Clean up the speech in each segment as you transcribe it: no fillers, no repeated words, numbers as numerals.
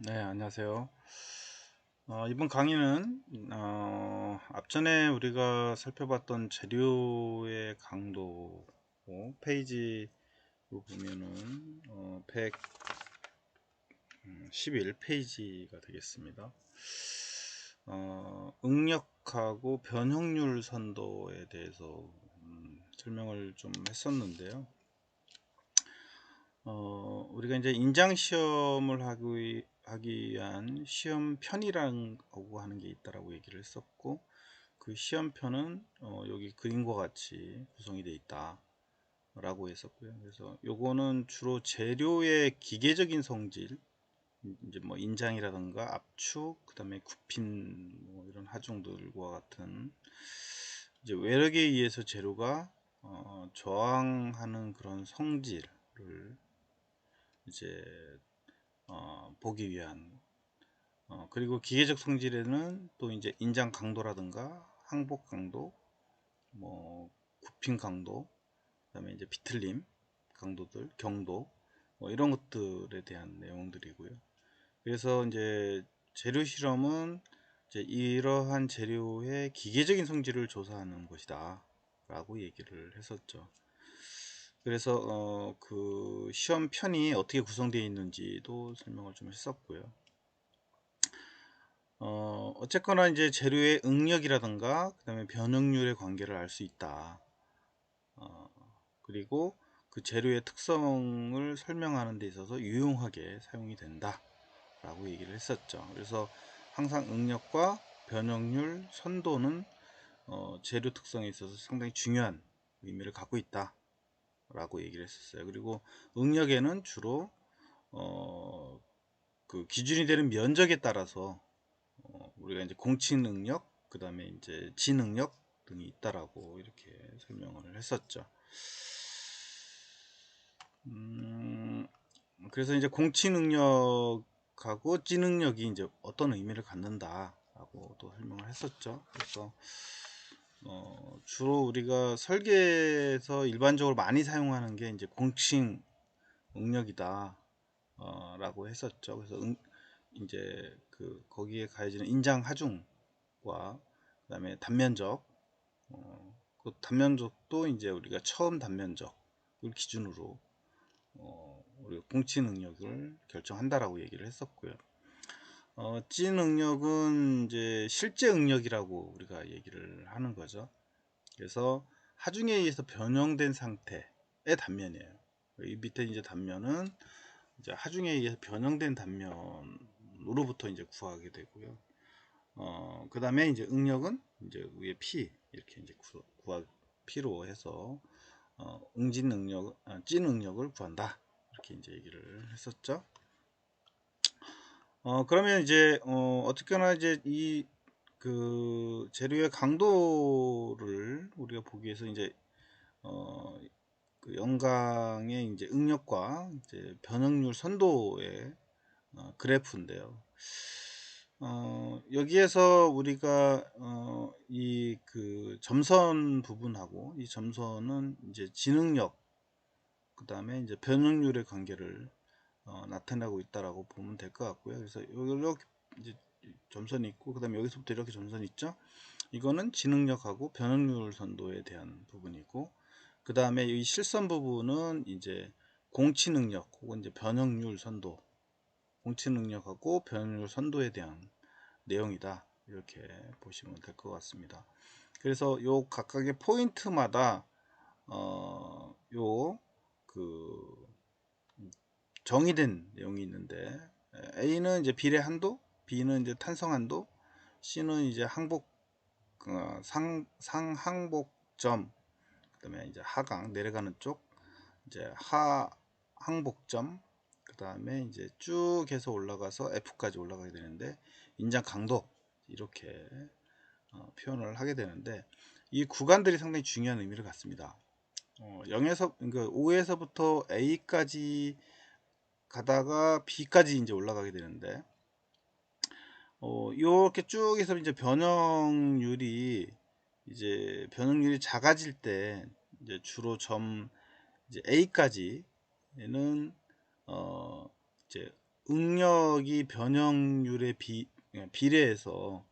네, 안녕하세요. 이번 강의는 앞전에 우리가 살펴봤던 재료의 강도 페이지 보면은 111페이지가 되겠습니다. 응력하고 변형률 선도에 대해서 설명을 좀 했었는데요. 우리가 이제 인장 시험을 하기 위한 시험편이라고 하는 게 있다라고 얘기를 했었고, 그 시험편은 여기 그림과 같이 구성이 되어 있다라고 했었고요. 그래서 요거는 주로 재료의 기계적인 성질, 이제 뭐 인장이라든가 압축, 그다음에 굽힘, 뭐 이런 하중들과 같은 이제 외력에 의해서 재료가 저항하는 그런 성질을 이제 보기 위한 그리고 기계적 성질에는 또 이제 인장 강도라든가 항복 강도, 뭐 굽힘 강도, 그다음에 이제 비틀림 강도들, 경도 뭐 이런 것들에 대한 내용들이고요. 그래서 이제 재료 실험은 이제 이러한 재료의 기계적인 성질을 조사하는 것이다 라고 얘기를 했었죠. 그래서 그 시험편이 어떻게 구성되어 있는지도 설명을 좀 했었고요. 어쨌거나 이제 재료의 응력이라든가 그다음에 변형률의 관계를 알 수 있다. 어, 그리고 그 재료의 특성을 설명하는 데 있어서 유용하게 사용이 된다 라고 얘기를 했었죠. 그래서 항상 응력과 변형률, 선도는 재료 특성에 있어서 상당히 중요한 의미를 갖고 있다 라고 얘기를 했었어요. 그리고 응력에는 주로 그 기준이 되는 면적에 따라서 우리가 이제 공치 능력, 그 다음에 이제 지능력 등이 있다라고 이렇게 설명을 했었죠. 음, 그래서 이제 공치 능력하고 지능력이 이제 어떤 의미를 갖는다라고 또 설명을 했었죠. 그래서 주로 우리가 설계에서 일반적으로 많이 사용하는 게 이제 공치 능력이다. 라고 했었죠. 그래서 이제 그 거기에 가해지는 인장 하중과 그다음에 단면적, 그 단면적도 이제 우리가 처음 단면적을 기준으로 우리가 공치 능력을 결정한다라고 얘기를 했었고요. 찌 능력은 이제 실제 응력이라고 우리가 얘기를 하는 거죠. 그래서 하중에 의해서 변형된 상태의 단면이에요. 이 밑에 이제 단면은 이제 하중에 의해서 변형된 단면으로부터 이제 구하게 되고요. 그 다음에 이제 응력은 이제 위에 P 이렇게 이제 P로 해서 응진 능력, 찐 응력을 구한다. 이렇게 이제 얘기를 했었죠. 그러면 이제 어떻게나 이제 이 그 재료의 강도를 우리가 보기 위해서 이제 어, 그 영광의 이제 응력과 이제 변형률 선도의 그래프인데요. 여기에서 우리가 이 그 점선 부분하고 이 점선은 이제 지능력, 그 다음에 이제 변형률의 관계를 나타내고 있다라고 보면 될 것 같고요. 그래서 이렇게 이제 점선이 있고, 그 다음에 여기서부터 이렇게 점선이 있죠. 이거는 지능력하고 변형률 선도에 대한 부분이고, 그 다음에 이 실선 부분은 이제 공치 능력 혹은 이제 변형률 선도, 공치 능력하고 변형률 선도에 대한 내용이다. 이렇게 보시면 될 것 같습니다. 그래서 요 각각의 포인트마다 요 그 정의된 내용이 있는데, A는 이제 비례 한도, B는 이제 탄성 한도, C는 이제 항복 상항복점, 그다음에 이제 하강 내려가는 쪽, 이제 하 항복점, 그다음에 이제 쭉 해서 올라가서 F까지 올라가게 되는데 인장 강도 이렇게 표현을 하게 되는데, 이 구간들이 상당히 중요한 의미를 갖습니다. 0에서 그러니까 5에서부터 A까지 가다가 B까지 이제 올라가게 되는데, 이렇게 쭉 해서 이제 변형률이 작아질 때 이제 주로 점 이제 A까지는 어 이제 응력이 변형률에 비례해서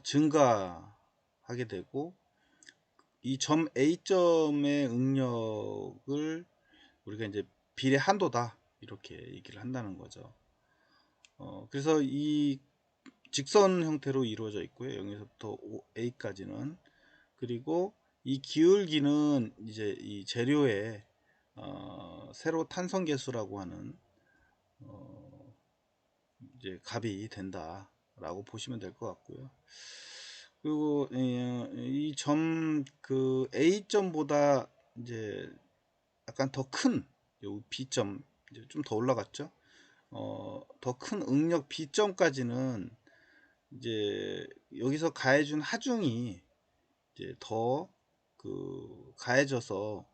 증가하게 되고, 이 점 A점의 응력을 우리가 이제 비례 한도다 이렇게 얘기를 한다는 거죠. 그래서 이 직선 형태로 이루어져 있고요. 0에서부터 A까지는. 그리고 이 기울기는 이제 이 재료의 세로 탄성 계수라고 하는 이제 값이 된다라고 보시면 될 것 같고요. 그리고 이 점 그 A점보다 이제 약간 더 큰 B점, 좀 더 올라갔죠. 더 큰 응력 B점까지는 이제 여기서 가해준 하중이 이제 더 가해져서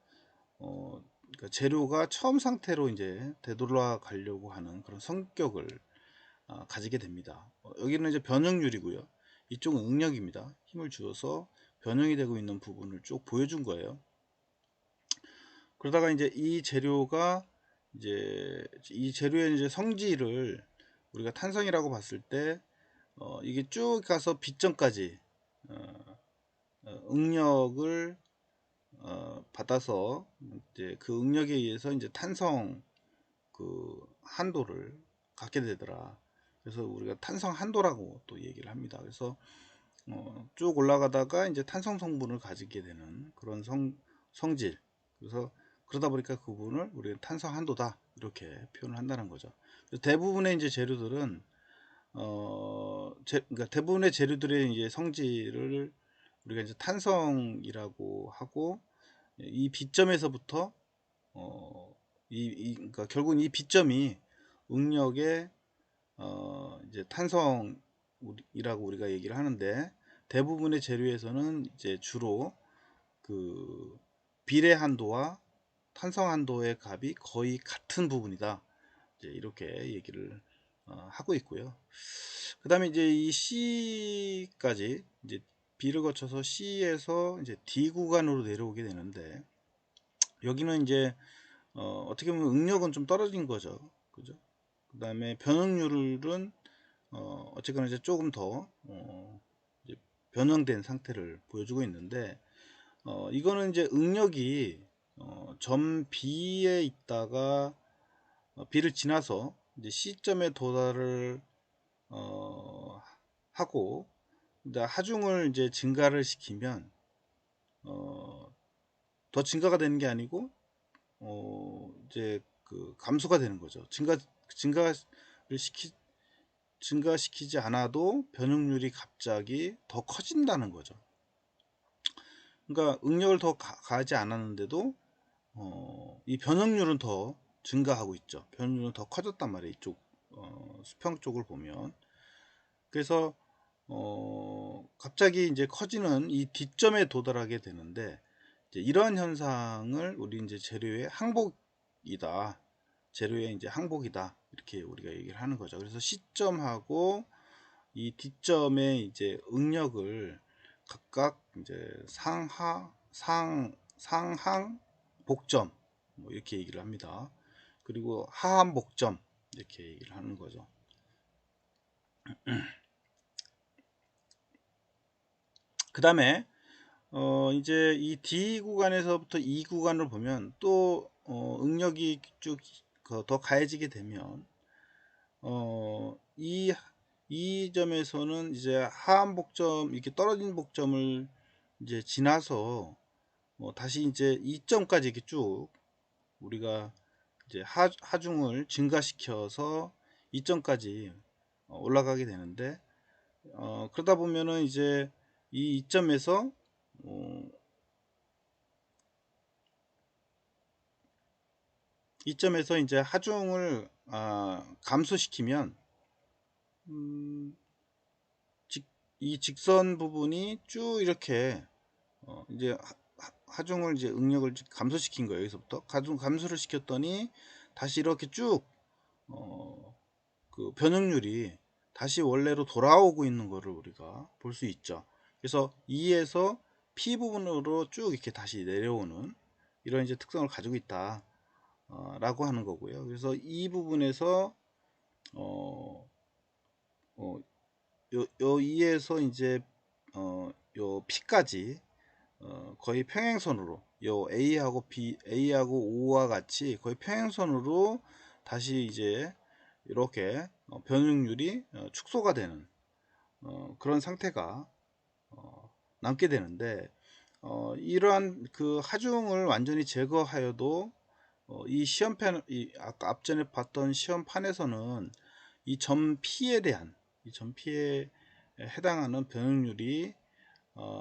그러니까 재료가 처음 상태로 이제 되돌아가려고 하는 그런 성격을 가지게 됩니다. 여기는 이제 변형률이고요. 이쪽은 응력입니다. 힘을 주어서 변형이 되고 있는 부분을 쭉 보여준 거예요. 그러다가 이제 이 재료가 이 재료의 이제 성질을 우리가 탄성이라고 봤을 때 이게 쭉 가서 B점까지 응력을 받아서 이제 그 응력에 의해서 이제 탄성 한도를 갖게 되더라. 그래서 우리가 탄성 한도라고 또 얘기를 합니다. 그래서 쭉 올라가다가 이제 탄성 성분을 가지게 되는 그런 성질. 그래서 그러다 보니까 그 부분을 우리가 탄성 한도다 이렇게 표현을 한다는 거죠. 대부분의 이제 재료들은 그러니까 대부분의 재료들의 이제 성질을 우리가 이제 탄성이라고 하고, 이 B점에서부터 그러니까 결국은 이 B점이 응력의 이제 탄성이라고 우리가 얘기를 하는데, 대부분의 재료에서는 이제 주로 그 비례 한도와 탄성 한도의 값이 거의 같은 부분이다. 이제 이렇게 얘기를 하고 있고요. 그 다음에 이제 이 C까지 이제 B를 거쳐서 C에서 이제 D 구간으로 내려오게 되는데, 여기는 이제 어떻게 보면 응력은 좀 떨어진 거죠. 그죠? 그 다음에 변형률은 어쨌거나 이제 조금 더 이제 변형된 상태를 보여주고 있는데, 이거는 이제 응력이 점 B에 있다가 B를 지나서 이제 C점에 도달을 하고, 하중을 이제 증가를 시키면 더 증가가 되는 게 아니고 이제 감소가 되는 거죠. 증가를 증가시키지 않아도 변형률이 갑자기 더 커진다는 거죠. 그러니까 응력을 더 가하지 않았는데도 이 변형률은 더 증가하고 있죠. 변형률은 더 커졌단 말이에요. 이쪽 수평 쪽을 보면. 그래서 갑자기 이제 커지는 이 D점에 도달하게 되는데, 이제 이러한 현상을 우리 이제 재료의 항복이다. 재료의 이제 항복이다. 이렇게 우리가 얘기를 하는 거죠. 그래서 C점하고 이 D점의 이제 응력을 각각 이제 상항 복점 뭐 이렇게 얘기를 합니다. 그리고 하한 복점 이렇게 얘기를 하는 거죠. 그 다음에 이제 이 D 구간에서부터 E 구간을 보면 또 응력이 쭉 더 가해지게 되면 이 점에서는 이제 하한 복점, 이렇게 떨어진 복점을 이제 지나서 다시 이제 2점까지 이렇게 쭉 우리가 이제 하중을 증가시켜서 2점까지 올라가게 되는데, 그러다 보면은 이제 이 2점에서 이점에서 이제 하중을 감소시키면 이 직선 부분이 쭉 이렇게 이제 하중을 이제 응력을 감소시킨 거예요. 여기서부터 감소를 시켰더니 다시 이렇게 쭉 그 변형률이 다시 원래로 돌아오고 있는 것을 우리가 볼 수 있죠. 그래서 E에서 P 부분으로 쭉 이렇게 다시 내려오는 이런 이제 특성을 가지고 있다 라고 하는 거고요. 그래서 이 부분에서 어, 어, 요 E에서 이제 요 P까지 거의 평행선으로 요 A하고 O와 같이 거의 평행선으로 다시 이제 이렇게 변형률이 축소가 되는 그런 상태가 남게 되는데 이러한 그 하중을 완전히 제거하여도 이 시험판 아까 앞전에 봤던 시험판에서는 이 점 P에 대한 이 점 P에 해당하는 변형률이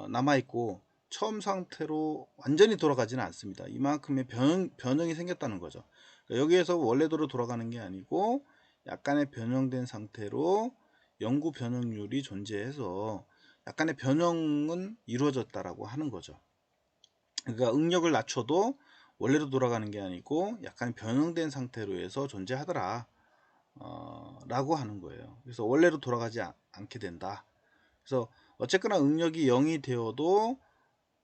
남아 있고 처음 상태로 완전히 돌아가지는 않습니다. 이만큼의 변형이 생겼다는 거죠. 그러니까 여기에서 원래대로 돌아가는 게 아니고 약간의 변형된 상태로 영구 변형률이 존재해서 약간의 변형은 이루어졌다라고 하는 거죠. 그러니까 응력을 낮춰도 원래로 돌아가는 게 아니고 약간 변형된 상태로 해서 존재하더라 라고 하는 거예요. 그래서 원래로 돌아가지 않게 된다. 그래서 어쨌거나 응력이 0이 되어도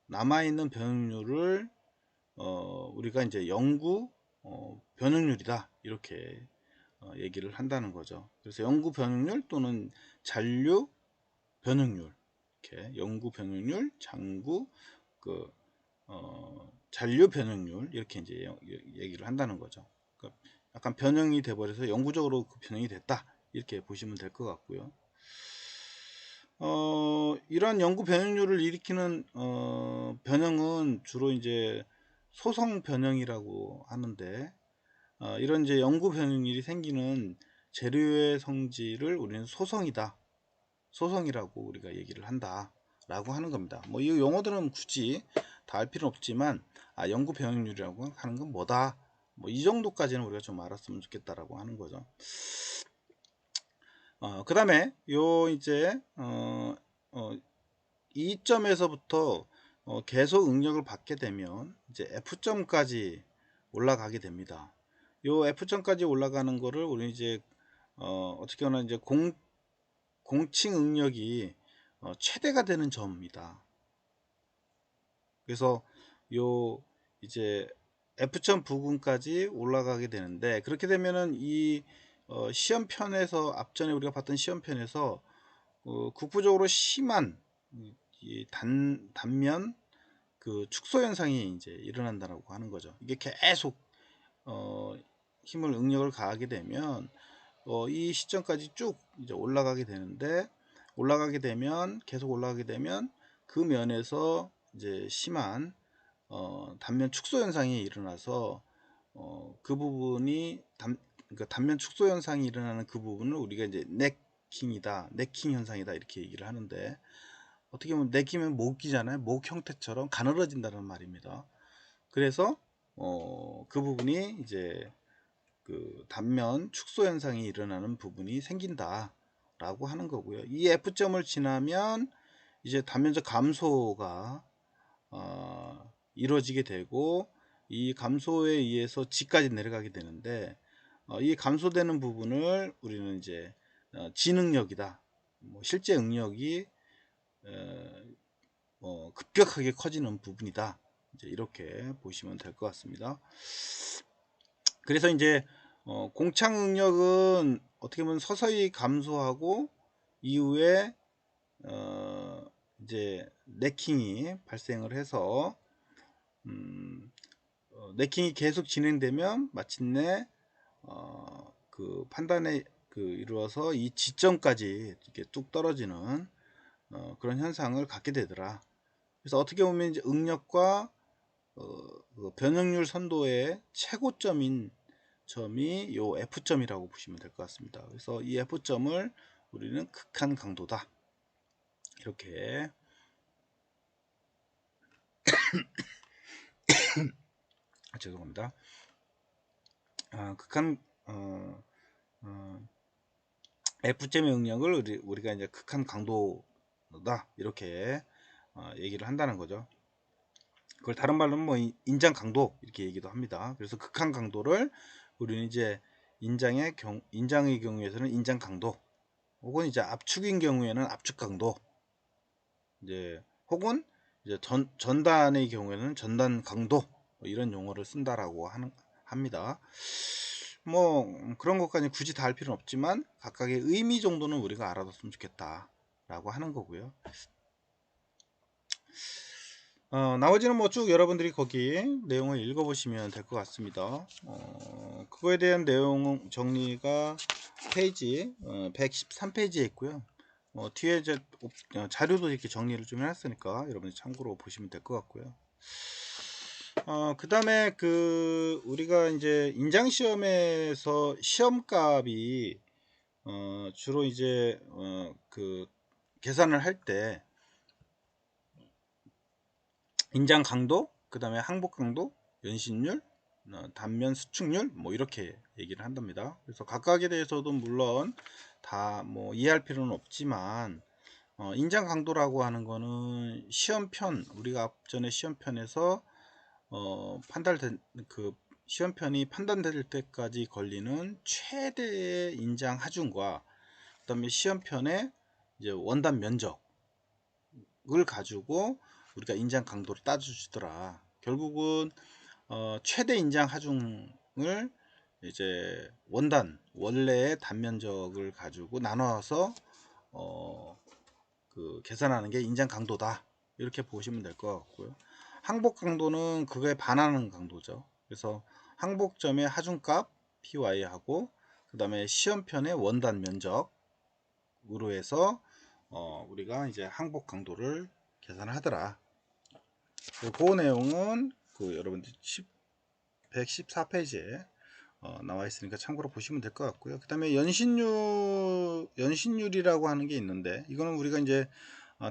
남아있는 변형률을 우리가 이제 영구 변형률이다 이렇게 얘기를 한다는 거죠. 그래서 영구 변형률 또는 잔류 변형률, 이렇게 영구 변형률, 장구 그 잔류 변형률 이렇게 이제 얘기를 한다는 거죠. 그러니까 약간 변형이 돼버려서 영구적으로 그 변형이 됐다 이렇게 보시면 될 것 같고요. 이러한 영구 변형률을 일으키는 변형은 주로 이제 소성 변형이라고 하는데 이런 이제 영구 변형률이 생기는 재료의 성질을 우리는 소성이라고 우리가 얘기를 한다 라고 하는 겁니다. 뭐 이 용어들은 굳이 다 알 필요는 없지만 영구 변형률이라고 하는 건 뭐다 뭐 이 정도까지는 우리가 좀 알았으면 좋겠다라고 하는 거죠. 그 다음에 요 이제 이점에서부터 계속 응력을 받게 되면 이제 F점까지 올라가게 됩니다. 요 F점까지 올라가는 거를 우리 이제 어떻게 보면 이제 공칭 응력이 최대가 되는 점입니다. 그래서 요 이제 F점 부근까지 올라가게 되는데 그렇게 되면은 이 시험편에서 앞전에 우리가 봤던 시험편에서 국부적으로 심한 이 단면 그 축소 현상이 이제 일어난다고 하는 거죠. 이게 계속 힘을 응력을 가하게 되면 이 시점까지 쭉 이제 올라가게 되는데 계속 올라가게 되면 그 면에서 이제 심한 단면 축소 현상이 일어나서 그 부분이 그러니까 단면 축소 현상이 일어나는 그 부분을 우리가 이제 네킹 현상이다 이렇게 얘기를 하는데 어떻게 보면 네킹은 목이잖아요. 목 형태처럼 가늘어진다는 말입니다. 그래서 그 부분이 이제 그 단면 축소 현상이 일어나는 부분이 생긴다 라고 하는 거고요. 이 F점을 지나면 이제 단면적 감소가 이루어지게 되고 이 감소에 의해서 G까지 내려가게 되는데 이 감소되는 부분을 우리는 이제 진응력이다. 뭐 실제 응력이 급격하게 커지는 부분이다. 이제 이렇게 보시면 될 것 같습니다. 그래서 이제 공창 응력은 어떻게 보면 서서히 감소하고 이후에 이제 네킹이 발생을 해서 네킹이 계속 진행되면 마침내 그 판단에 이루어서 이 지점까지 이렇게 뚝 떨어지는 그런 현상을 갖게 되더라. 그래서 어떻게 보면 이제 응력과 그 변형률 선도의 최고점인 점이 요 F점이라고 보시면 될 것 같습니다. 그래서 이 F점을 우리는 극한 강도다. 이렇게 죄송합니다. 극한 F점의 응력을 우리가 이제 극한 강도다 이렇게 얘기를 한다는 거죠. 그걸 다른 말로는 뭐 인장 강도 이렇게 얘기도 합니다. 그래서 극한 강도를 우리는 이제 인장의 경우에서는 인장 강도, 혹은 이제 압축인 경우에는 압축 강도, 이제 혹은 이제 전단의 경우에는 전단 강도 뭐 이런 용어를 쓴다라고 합니다. 뭐 그런 것까지 굳이 다 할 필요는 없지만 각각의 의미 정도는 우리가 알아뒀으면 좋겠다 라고 하는 거고요. 나머지는 뭐 쭉 여러분들이 거기 내용을 읽어보시면 될 것 같습니다. 그거에 대한 내용 정리가 페이지 113페이지에 있고요. 뒤에 이제 자료도 이렇게 정리를 좀 해놨으니까 여러분이 참고로 보시면 될 것 같고요. 그 다음에 우리가 이제 인장시험에서 시험값이 주로 이제 계산을 할 때 인장 강도, 그 다음에 항복 강도, 연신율, 단면 수축률 뭐 이렇게 얘기를 한답니다. 그래서 각각에 대해서도 물론 다 뭐 이해할 필요는 없지만 인장 강도라고 하는 거는 시험편, 우리가 앞전에 시험편에서 판단된 시험편이 판단될 때까지 걸리는 최대의 인장 하중과 그 다음에 시험편의 이제 원단 면적을 가지고 우리가 인장 강도를 따져주더라. 결국은 최대 인장 하중을 이제 원래의 단면적을 가지고 나눠서 계산하는 게 인장 강도다, 이렇게 보시면 될 것 같고요. 항복 강도는 그거에 반하는 강도죠. 그래서 항복점의 하중값 PY하고 그 다음에 시험편의 원단 면적으로 해서 우리가 이제 항복 강도를 계산하더라. 그 내용은 여러분들 114페이지에 나와 있으니까 참고로 보시면 될 것 같고요. 그 다음에 연신율이라고 하는 게 있는데, 이거는 우리가 이제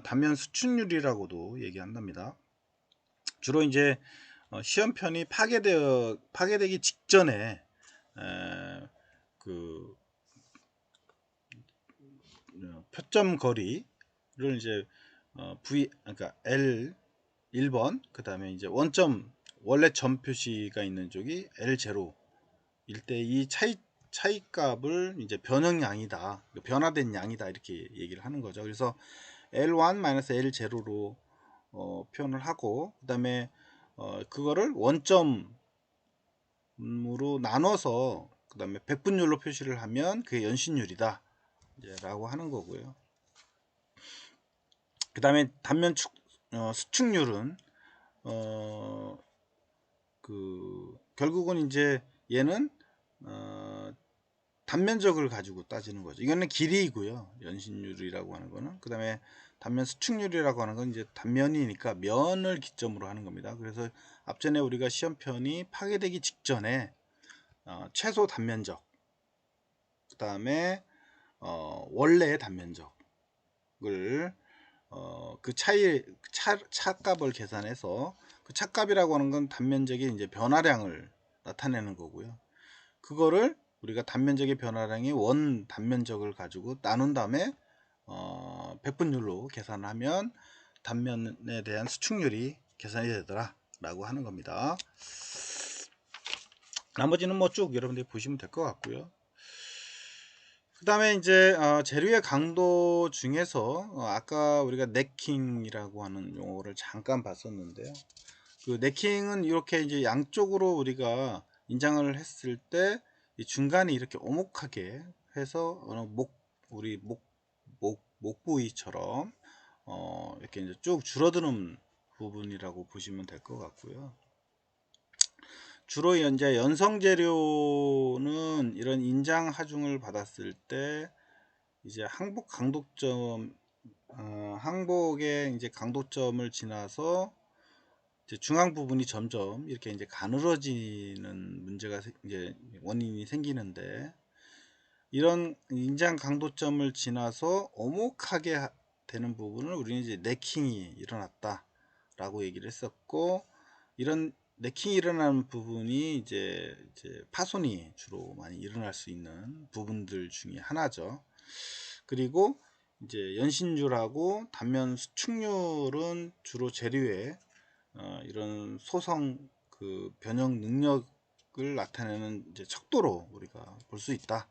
단면 수축률이라고도 얘기한답니다. 주로 이제 시험편이 파괴되기 직전에 그 표점 거리를 이제 그러니까 L 1번, 그 다음에 이제 원점, 원래 점 표시가 있는 쪽이 L0 일 때 이 차이값을 이제 변형량이다, 변화된 양이다, 이렇게 얘기를 하는 거죠. 그래서 L1-L0로 표현을 하고, 그 다음에 그거를 원점으로 나눠서 그 다음에 백분율로 표시를 하면 그게 연신율이다 이제 라고 하는 거고요. 그 다음에 단면 수축률은 결국은 이제 얘는 단면적을 가지고 따지는 거죠. 이거는 길이이고요. 연신율이라고 하는 거는. 그 다음에 단면 수축률이라고 하는 건 이제 단면이니까 면을 기점으로 하는 겁니다. 그래서 앞전에 우리가 시험편이 파괴되기 직전에 최소 단면적, 그 다음에 원래의 단면적을 그 차값을 계산해서, 그 차값이라고 하는 건 단면적의 이제 변화량을 나타내는 거고요. 그거를 우리가 단면적의 변화량이 원 단면적을 가지고 나눈 다음에 백분율로 계산하면 단면에 대한 수축률이 계산이 되더라 라고 하는 겁니다. 나머지는 뭐 쭉 여러분들이 보시면 될 것 같고요. 그 다음에 이제 재료의 강도 중에서 아까 우리가 네킹이라고 하는 용어를 잠깐 봤었는데요. 그 네킹은 이렇게 이제 양쪽으로 우리가 인장을 했을 때 이 중간이 이렇게 오목하게 해서 우리 목 부위처럼 이렇게 이제 쭉 줄어드는 부분이라고 보시면 될 것 같고요. 주로 이제 연성 재료는 이런 인장 하중을 받았을 때 이제 항복의 이제 강도점을 지나서 이제 중앙 부분이 점점 이렇게 이제 가늘어지는 문제가 이제 원인이 생기는데, 이런 인장 강도점을 지나서 오목하게 되는 부분을 우리는 이제 네킹이 일어났다라고 얘기를 했었고, 이런 네킹이 일어나는 부분이 이제 파손이 주로 많이 일어날 수 있는 부분들 중에 하나죠. 그리고 이제 연신율하고 단면 수축률은 주로 재료의 이런 소성 변형 능력을 나타내는 이제 척도로 우리가 볼 수 있다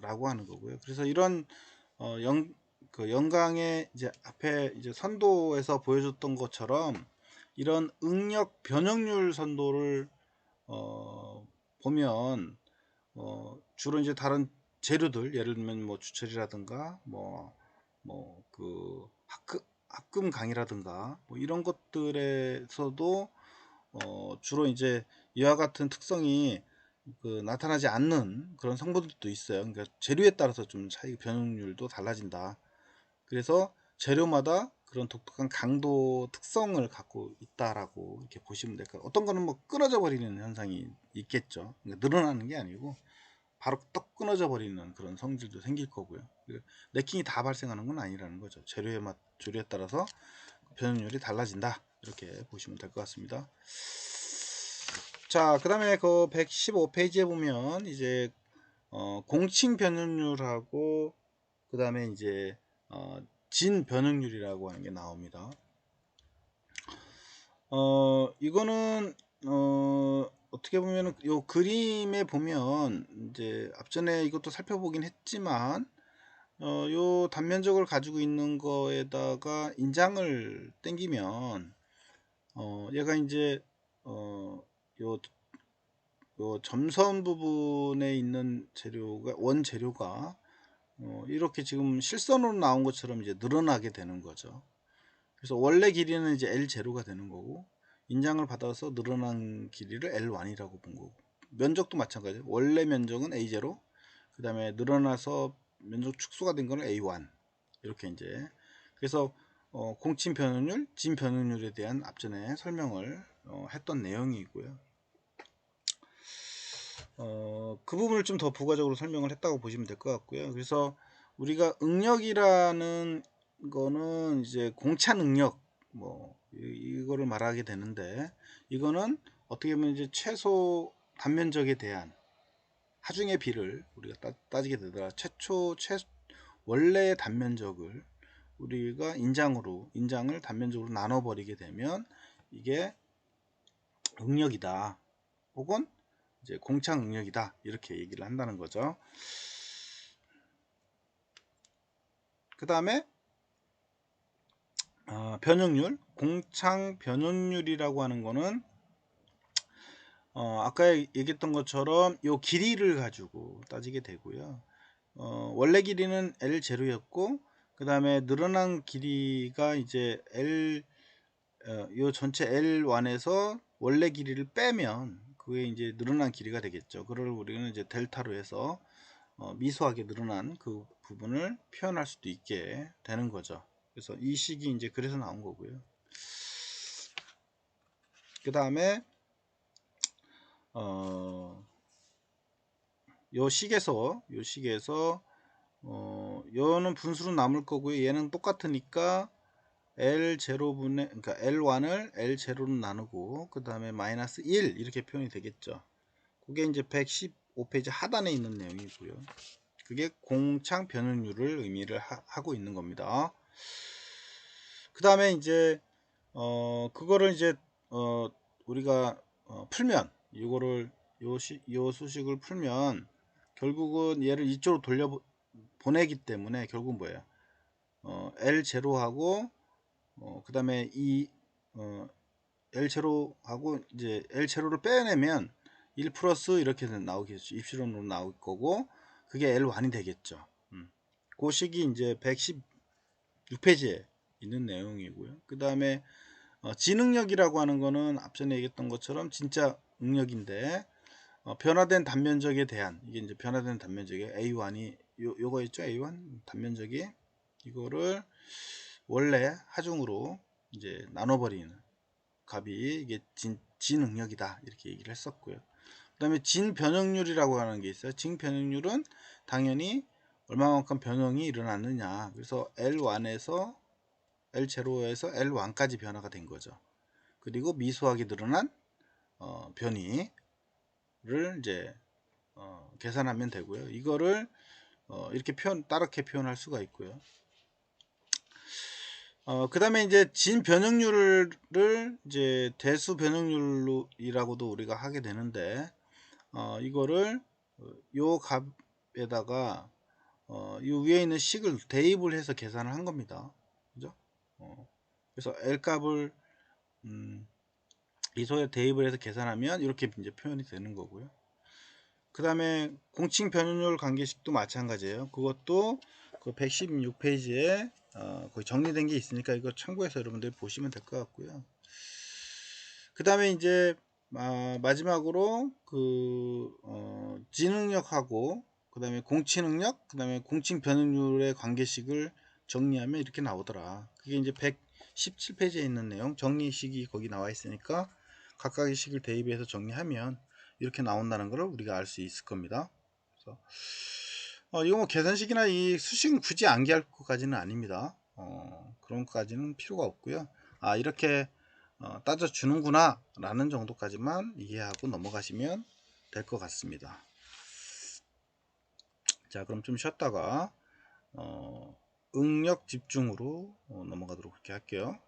라고 하는 거고요. 그래서 이런 영광의 이제 앞에 이제 선도에서 보여줬던 것처럼 이런 응력 변형률 선도를 보면 주로 이제 다른 재료들, 예를 들면 뭐 주철이라든가 그 합금 강이라든가 뭐 이런 것들에서도 주로 이제 이와 같은 특성이 나타나지 않는 그런 성분들도 있어요. 그러니까 재료에 따라서 좀 차이, 변형률도 달라진다. 그래서 재료마다 그런 독특한 강도 특성을 갖고 있다라고 이렇게 보시면 될까요? 어떤 거는 뭐 끊어져 버리는 현상이 있겠죠. 그러니까 늘어나는 게 아니고 바로 떡 끊어져 버리는 그런 성질도 생길 거고요. 네킹이 다 발생하는 건 아니라는 거죠. 재료의 맛, 조리에 따라서 변형률이 달라진다. 이렇게 보시면 될 것 같습니다. 자, 그 다음에 그 115페이지에 보면 이제 공칭 변형률하고 그 다음에 이제 진 변형률이라고 하는 게 나옵니다. 이거는 어떻게 보면은 요 그림에 보면 이제 앞전에 이것도 살펴보긴 했지만 요 단면적을 가지고 있는 거에다가 인장을 땡기면 얘가 이제 요 점선 부분에 있는 재료가 원재료가 이렇게 지금 실선으로 나온 것처럼 이제 늘어나게 되는 거죠. 그래서 원래 길이는 이제 L0가 되는 거고, 인장을 받아서 늘어난 길이를 L1이라고 본 거고, 면적도 마찬가지예요. 원래 면적은 A0, 그 다음에 늘어나서 면적 축소가 된 거는 A1. 이렇게 이제. 그래서 공침 변형률, 진 변형률에 대한 앞전에 설명을 했던 내용이고요. 그 부분을 좀 더 부가적으로 설명을 했다고 보시면 될 것 같고요. 그래서 우리가 응력이라는 거는 이제 공차 능력 뭐 이거를 말하게 되는데, 이거는 어떻게 보면 이제 최소 단면적에 대한 하중의 비를 우리가 따지게 되더라. 원래의 단면적을 우리가 인장을 단면적으로 나눠 버리게 되면 이게 응력이다, 혹은 이제 공차 응력이다, 이렇게 얘기를 한다는 거죠. 그 다음에 변형률, 공창 변형률이라고 하는 거는 아까 얘기했던 것처럼 요 길이를 가지고 따지게 되고요. 원래 길이는 L0였고, 그 다음에 늘어난 길이가 이제 요 전체 L1에서 원래 길이를 빼면 그게 이제 늘어난 길이가 되겠죠. 그걸 우리는 이제 델타로 해서 미소하게 늘어난 그 부분을 표현할 수도 있게 되는 거죠. 그래서 이 식이 이제 그래서 나온 거고요. 그 다음에 요 식에서 요는 분수로 남을 거고요. 얘는 똑같으니까 L0분의, 그러니까 L1을 L0로 나누고 그 다음에 마이너스 1 이렇게 표현이 되겠죠. 그게 이제 115페이지 하단에 있는 내용이고요. 그게 공창 변형률을 의미를 하고 있는 겁니다. 그 다음에 이제 그거를 이제 우리가 풀면, 이거를 요 수식을 풀면 결국은 얘를 이쪽으로 돌려 보내기 때문에 결국은 뭐예요? L0하고 그 다음에 이 L0하고 이제 L0를 빼내면 1 플러스 이렇게 나오겠죠. 입시론으로 나올 거고, 그게 L1이 되겠죠. 그 식이 이제 116페이지에 있는 내용이고요. 그 다음에 진응력이라고 하는 거는 앞전에 얘기했던 것처럼 진짜 응력인데, 변화된 단면적에 대한, 이게 이제 변화된 단면적에 A1이 요거 있죠. A1 단면적이 이거를 원래 하중으로 이제 나눠버리는 값이 이게 진응력이다, 이렇게 얘기를 했었고요. 그 다음에 진변형률이라고 하는 게 있어요. 진변형률은 당연히 얼마만큼 변형이 일어났느냐. 그래서 L1에서 L0에서 L1까지 변화가 된 거죠. 그리고 미소하게 늘어난 변이를 이제 계산하면 되고요. 이거를 이렇게 다르게 표현할 수가 있고요. 그 다음에 이제 진 변형률을 이제 대수 변형률이라고도 우리가 하게 되는데, 이거를 요 값에다가 이 위에 있는 식을 대입을 해서 계산을 한 겁니다. 그죠? 그래서 L 값을 이소에 대입을 해서 계산하면 이렇게 이제 표현이 되는 거고요. 그 다음에 공칭 변율 관계식도 마찬가지예요. 그것도 그 116페이지에 거의 정리된 게 있으니까 이거 참고해서 여러분들 보시면 될 것 같고요. 그 다음에 이제 마지막으로 지능력하고 그 다음에 공치능력, 그 다음에 공칭 변율의 관계식을 정리하면 이렇게 나오더라. 그게 이제 117페이지에 있는 내용, 정리식이 거기 나와 있으니까 각각의 식을 대입해서 정리하면 이렇게 나온다는 것을 우리가 알 수 있을 겁니다. 그래서 이거 뭐 계산식이나 이 수식은 굳이 암기할 것까지는 아닙니다. 그런 것까지는 필요가 없고요. 이렇게 따져주는구나 라는 정도까지만 이해하고 넘어가시면 될 것 같습니다. 자, 그럼 좀 쉬었다가 응력 집중으로 넘어가도록 그렇게 할게요.